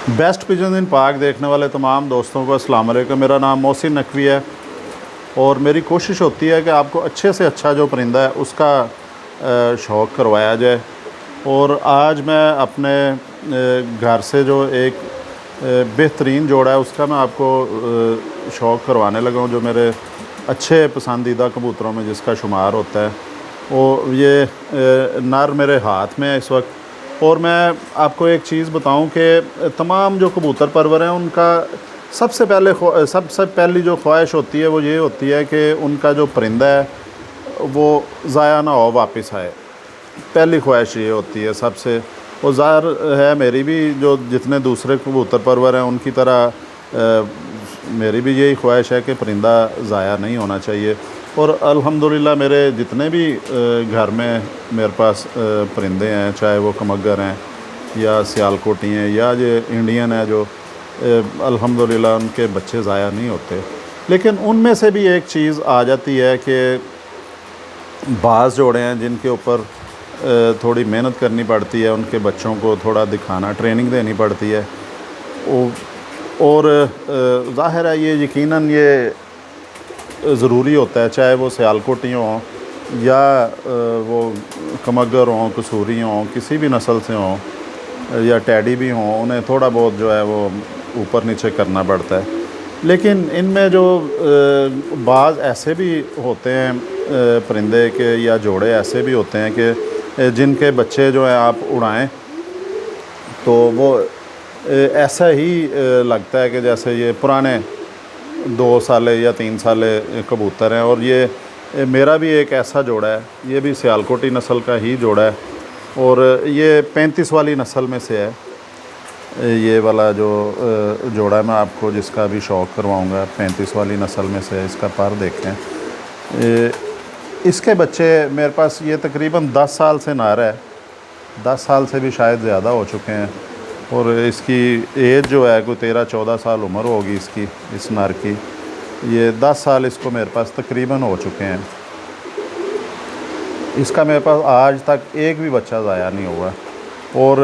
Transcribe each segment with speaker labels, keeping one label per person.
Speaker 1: Best pigeon इन पाक देखने वाले तमाम दोस्तों को अस्सलाम वालेकुम। मेरा नाम मोहसिन नकवी है और मेरी कोशिश होती है कि आपको अच्छे से अच्छा जो परिंदा है उसका शौक़ करवाया जाए। और आज मैं अपने घर से जो एक बेहतरीन जोड़ा है उसका मैं आपको शौक़ करवाने लगा हूँ, जो मेरे अच्छे पसंदीदा कबूतरों में जिसका शुमार होता है। वो ये नर मेरे हाथ में है इस वक्त। और मैं आपको एक चीज़ बताऊं कि तमाम जो कबूतर परवर हैं उनका सबसे पहली जो ख्वाहिश होती है वो ये होती है कि उनका जो परिंदा है वो ज़ाया ना हो, वापस आए। पहली ख्वाहिश ये होती है सबसे। और ज़ाहिर है मेरी भी, जो जितने दूसरे कबूतर परवर हैं उनकी तरह मेरी भी यही ख्वाहिश है कि परिंदा ज़ाया नहीं होना चाहिए। और अल्हम्दुलिल्लाह मेरे जितने भी घर में मेरे पास परिंदे हैं, चाहे वो कमगर हैं या सियालकोटी हैं या ये इंडियन है, जो अल्हम्दुलिल्लाह उनके बच्चे ज़ाया नहीं होते। लेकिन उनमें से भी एक चीज़ आ जाती है कि बाज़ जोड़े हैं जिनके ऊपर थोड़ी मेहनत करनी पड़ती है, उनके बच्चों को थोड़ा दिखाना, ट्रेनिंग देनी पड़ती है। और ज़ाहिर है ये यकीनन ये ज़रूरी होता है, चाहे वो सियालकोटी हों या वो कमगर हों, कसूरी हों, किसी भी नस्ल से हों या टैडी भी हों, उन्हें थोड़ा बहुत जो है वो ऊपर नीचे करना पड़ता है। लेकिन इनमें जो बाज़ ऐसे भी होते हैं परिंदे के या जोड़े ऐसे भी होते हैं कि जिनके बच्चे जो हैं आप उड़ाएं तो वो ऐसा ही लगता है कि जैसे ये पुराने 2 साले या 3 साले कबूतर हैं। और ये मेरा भी एक ऐसा जोड़ा है, ये भी सियालकोटी नस्ल का ही जोड़ा है और ये 35 वाली नस्ल में से है। ये वाला जो जोड़ा है मैं आपको जिसका भी शौक़ करवाऊंगा 35 वाली नस्ल में से है। इसका पर देखें, इसके बच्चे मेरे पास ये तकरीबन 10 साल से नर है, 10 साल से भी शायद ज़्यादा हो चुके हैं। और इसकी एज जो है कोई 13-14 साल उम्र होगी इसकी, इस नर की। ये 10 साल इसको मेरे पास तकरीबन हो चुके हैं। इसका मेरे पास आज तक एक भी बच्चा ज़ाया नहीं हुआ। और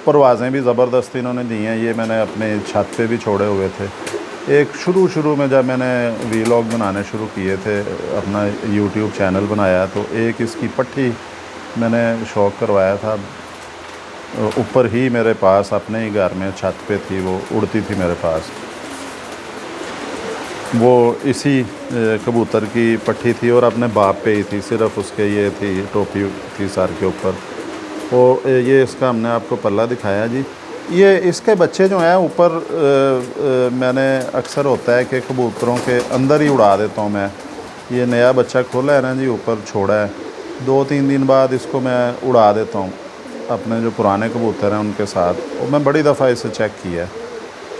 Speaker 1: परवाज़ें भी ज़बरदस्त इन्होंने दी हैं। ये मैंने अपने छत पे भी छोड़े हुए थे। एक शुरू में जब मैंने वीलॉग बनाने शुरू किए थे, अपना यूट्यूब चैनल बनाया, तो एक इसकी पट्टी मैंने शौक़ करवाया था। ऊपर ही मेरे पास अपने ही घर में छत पे थी, वो उड़ती थी मेरे पास। वो इसी कबूतर की पट्टी थी और अपने बाप पे ही थी, सिर्फ़ उसके ये थी, टोपी थी सर के ऊपर। वो ये इसका हमने आपको पल्ला दिखाया जी। ये इसके बच्चे जो हैं ऊपर मैंने अक्सर होता है कि कबूतरों के अंदर ही उड़ा देता हूँ मैं। ये नया बच्चा खोला है ना जी, ऊपर छोड़ा है, 2-3 दिन बाद इसको मैं उड़ा देता हूँ अपने जो पुराने कबूतर हैं उनके साथ। और मैं बड़ी दफ़ा इसे चेक किया है,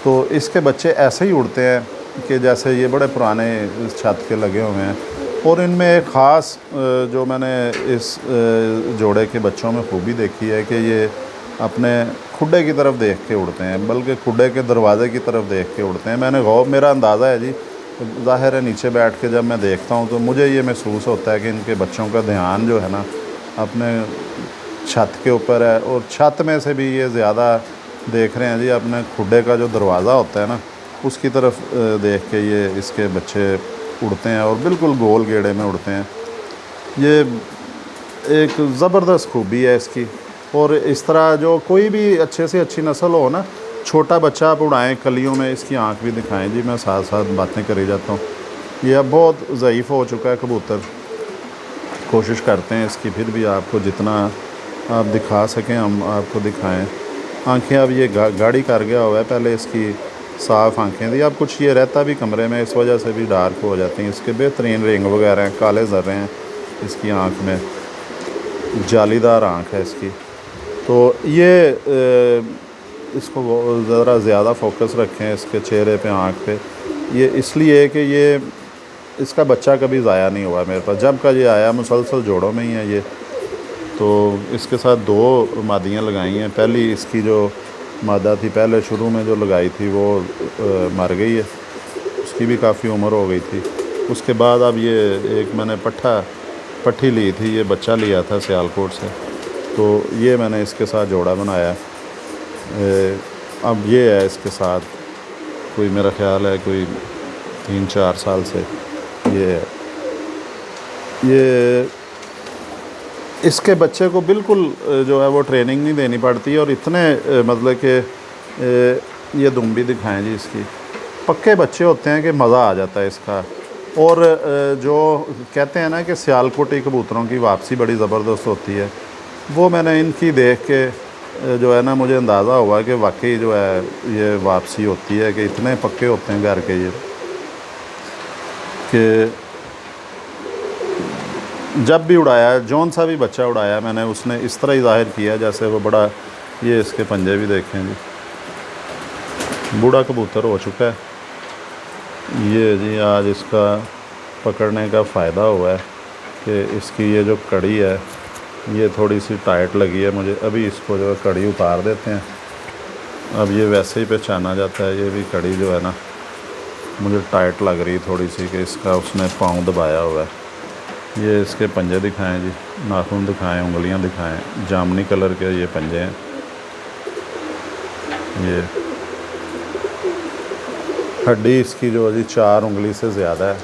Speaker 1: तो इसके बच्चे ऐसे ही उड़ते हैं कि जैसे ये बड़े पुराने छत के लगे हुए हैं। और इनमें एक ख़ास जो मैंने इस जोड़े के बच्चों में खूबी देखी है कि ये अपने खुडे की तरफ देख के उड़ते हैं, बल्कि खुडे के दरवाज़े की तरफ देख के उड़ते हैं। मेरा अंदाज़ा है जी, ज़ाहिर है नीचे बैठ के जब मैं देखता हूँ तो मुझे ये महसूस होता है कि इनके बच्चों का ध्यान जो है ना अपने छत के ऊपर है। और छत में से भी ये ज़्यादा देख रहे हैं जी अपने खुडे का जो दरवाज़ा होता है ना उसकी तरफ देख के ये इसके बच्चे उड़ते हैं और बिल्कुल गोल गेड़े में उड़ते हैं। ये एक ज़बरदस्त खूबी है इसकी। और इस तरह जो कोई भी अच्छे से अच्छी नस्ल हो ना, छोटा बच्चा आप उड़ाएं कलियों में, इसकी आँख भी दिखाएं जी। मैं साथ साथ बातें करी जाता हूँ। ये अब बहुत ज़ईफ़ हो चुका है कबूतर, कोशिश करते हैं इसकी फिर भी आपको जितना आप दिखा सकें हम आपको दिखाएं। आँखें अब ये गाढ़ी कर गया हुआ है, पहले इसकी साफ़ आँखें थी, अब कुछ ये रहता भी कमरे में, इस वजह से भी डार्क हो जाती हैं। इसके बेहतरीन रिंग वगैरह हैं, काले ज़र्रे हैं इसकी आँख में, जालीदार आँख है इसकी। तो ये इसको ज़रा ज़्यादा फोकस रखें इसके चेहरे पे, आँख पे। ये इसलिए कि ये इसका बच्चा कभी ज़ाया नहीं हुआ मेरे पास, जब का ये आया मुसलसल जोड़ों में ही है ये। तो इसके साथ 2 मादियाँ लगाई हैं। पहली इसकी जो मादा थी पहले शुरू में जो लगाई थी वो मर गई है, उसकी भी काफ़ी उम्र हो गई थी। उसके बाद अब ये एक मैंने पट्टी ली थी, ये बच्चा लिया था सियालकोट से, तो ये मैंने इसके साथ जोड़ा बनाया। अब ये है इसके साथ, कोई मेरा ख़्याल है कोई 3-4 साल से ये है। ये इसके बच्चे को बिल्कुल जो है वो ट्रेनिंग नहीं देनी पड़ती, और इतने मतलब कि ये दुम भी दिखाएँ जी, इसकी पक्के बच्चे होते हैं कि मज़ा आ जाता है इसका। और जो कहते हैं ना कि सियालकोटी कबूतरों की वापसी बड़ी ज़बरदस्त होती है, वो मैंने इनकी देख के जो है ना मुझे अंदाज़ा हुआ कि वाकई जो है ये वापसी होती है, कि इतने पक्के होते हैं घर के ये, कि जब भी उड़ाया, जौन सा भी बच्चा उड़ाया मैंने, उसने इस तरह ही ज़ाहिर किया जैसे वो बड़ा। ये इसके पंजे भी देखें जी, बूढ़ा कबूतर हो चुका है ये जी। आज इसका पकड़ने का फ़ायदा हुआ है कि इसकी ये जो कड़ी है ये थोड़ी सी टाइट लगी है मुझे। अभी इसको जो है कड़ी उतार देते हैं। अब ये वैसे ही पहचाना जाता है, ये भी कड़ी जो है ना मुझे टाइट लग रही थोड़ी सी, कि इसका उसने पाँव दबाया हुआ है। ये इसके पंजे दिखाएं जी, नाखून दिखाएं, उंगलियां दिखाएं, जामनी कलर के ये पंजे हैं। ये हड्डी इसकी जो जी 4 उंगली से ज़्यादा है,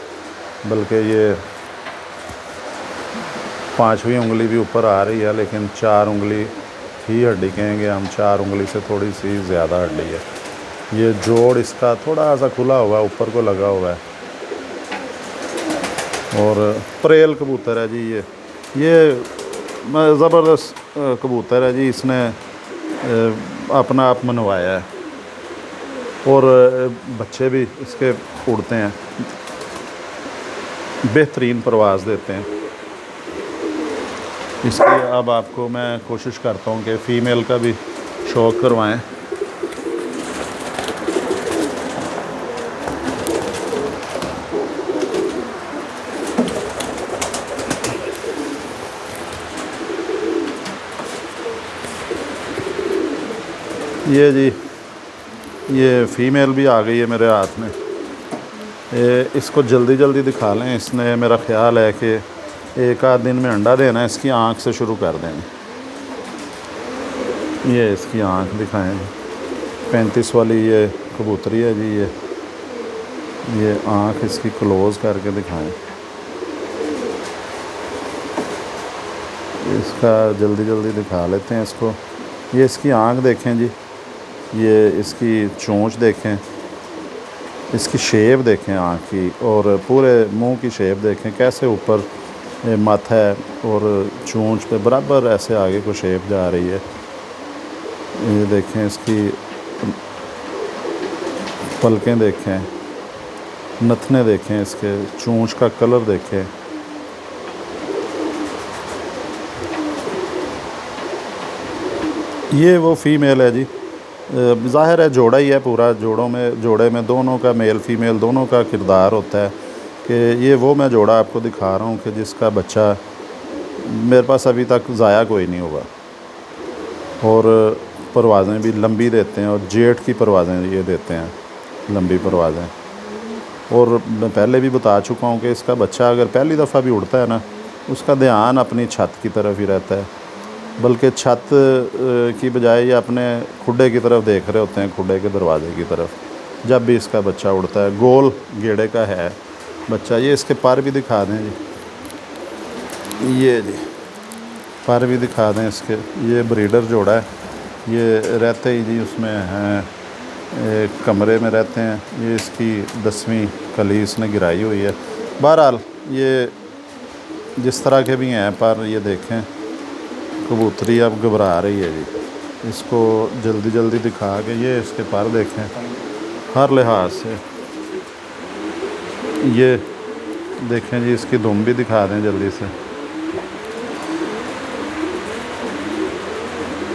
Speaker 1: बल्कि ये 5वीं उंगली भी ऊपर आ रही है, लेकिन 4 उंगली ही हड्डी कहेंगे हम, 4 उंगली से थोड़ी सी ज़्यादा हड्डी है। ये जोड़ इसका थोड़ा सा खुला हुआ है, ऊपर को लगा हुआ है। और परेल कबूतर है जी ये ज़बरदस्त कबूतर है जी। इसने अपना आप मनवाया है, और बच्चे भी इसके उड़ते हैं, बेहतरीन परवाज़ देते हैं। इसलिए अब आपको मैं कोशिश करता हूँ कि फ़ीमेल का भी शौक़ करवाएं। ये जी ये फ़ीमेल भी आ गई है मेरे हाथ में। इसको जल्दी जल्दी दिखा लें। इसने मेरा ख़्याल है कि 1 आध दिन में अंडा देना है। इसकी आँख से शुरू कर देंगे। ये इसकी आँख दिखाएं, 35 वाली ये कबूतरी है जी। ये आँख इसकी क्लोज़ करके दिखाएं। इसका जल्दी जल्दी दिखा लेते हैं इसको। ये इसकी आँख देखें जी, ये इसकी चोंच देखें, इसकी शेप देखें आँख की, और पूरे मुंह की शेप देखें, कैसे ऊपर माथा है और चोंच पे बराबर ऐसे आगे को शेप जा रही है। ये देखें इसकी पलकें देखें, नथने देखें, इसके चोंच का कलर देखें। ये वो फ़ीमेल है जी। ज़ाहिर है जोड़ा ही है पूरा। जोड़े में दोनों का, मेल फीमेल दोनों का किरदार होता है। कि ये वो मैं जोड़ा आपको दिखा रहा हूँ कि जिसका बच्चा मेरे पास अभी तक ज़ाया कोई नहीं होगा, और परवाज़ें भी लंबी देते हैं, और जेठ की परवाज़ें ये देते हैं, लंबी परवाज़ें। और मैं पहले भी बता चुका हूँ कि इसका बच्चा अगर पहली दफ़ा भी उड़ता है ना, उसका ध्यान अपनी छत की तरफ ही रहता है, बल्कि छत की बजाय ये अपने खुडे की तरफ देख रहे होते हैं, खुडे के दरवाज़े की तरफ, जब भी इसका बच्चा उड़ता है। गोल गेड़े का है बच्चा। ये इसके पर भी दिखा दें जी, ये जी पर भी दिखा दें इसके। ये ब्रीडर जोड़ा है। ये रहते ही जी उसमें हैं, एक कमरे में रहते हैं। ये इसकी 10वीं कली इसने गिराई हुई है। बहरहाल ये जिस तरह के भी हैं पर, ये देखें कबूतरी अब घबरा रही है जी। इसको जल्दी जल्दी दिखा के ये इसके पर देखें हर लिहाज से। ये देखें जी, इसकी दुम भी दिखा दें जल्दी से।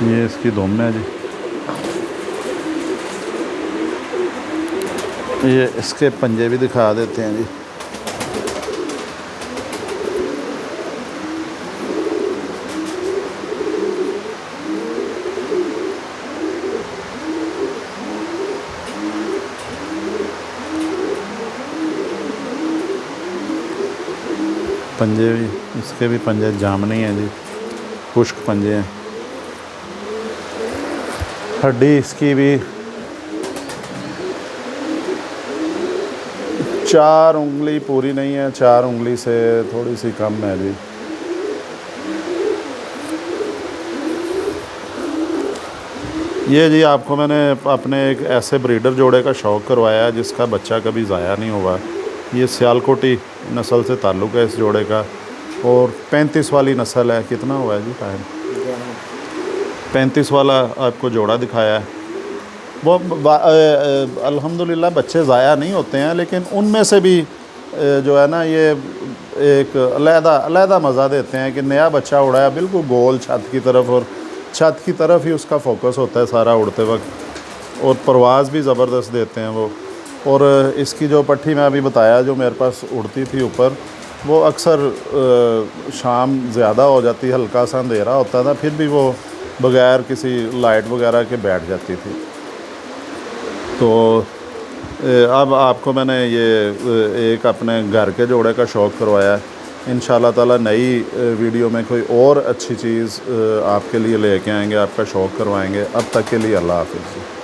Speaker 1: ये इसकी दुम है जी। ये इसके पंजे भी दिखा देते हैं जी। पंजे भी, इसके भी पंजे जामनी हैं जी, खुश्क पंजे हैं। हड्डी इसकी भी 4 उंगली पूरी नहीं है, 4 उंगली से थोड़ी सी कम है जी। ये जी आपको मैंने अपने एक ऐसे ब्रीडर जोड़े का शौक़ करवाया जिसका बच्चा कभी ज़ाया नहीं हुआ। ये सियालकोटी नस्ल से ताल्लुक़ है इस जोड़े का, और 35 वाली नस्ल है। कितना हुआ है जी टाइम? 35 वाला आपको जोड़ा दिखाया है। वो अल्हम्दुलिल्लाह बच्चे ज़ाया नहीं होते हैं, लेकिन उनमें से भी जो है ना ये एक अलहदा मज़ा देते हैं कि नया बच्चा उड़ाया बिल्कुल गोल छत की तरफ, और छत की तरफ ही उसका फोकस होता है सारा उड़ते वक्त, और परवाज़ भी ज़बरदस्त देते हैं वो। और इसकी जो पट्टी मैं अभी बताया जो मेरे पास उड़ती थी ऊपर, वो अक्सर शाम ज़्यादा हो जाती, हल्का सा अंधेरा होता था, फिर भी वो बग़ैर किसी लाइट वगैरह के बैठ जाती थी। तो अब आपको मैंने ये एक अपने घर के जोड़े का शौक़ करवाया है। इंशाअल्लाह ताला नई वीडियो में कोई और अच्छी चीज़ आपके लिए लेके आएंगे, आपका शौक़ करवाएंगे। अब तक के लिए अल्लाह हाफ़िज़।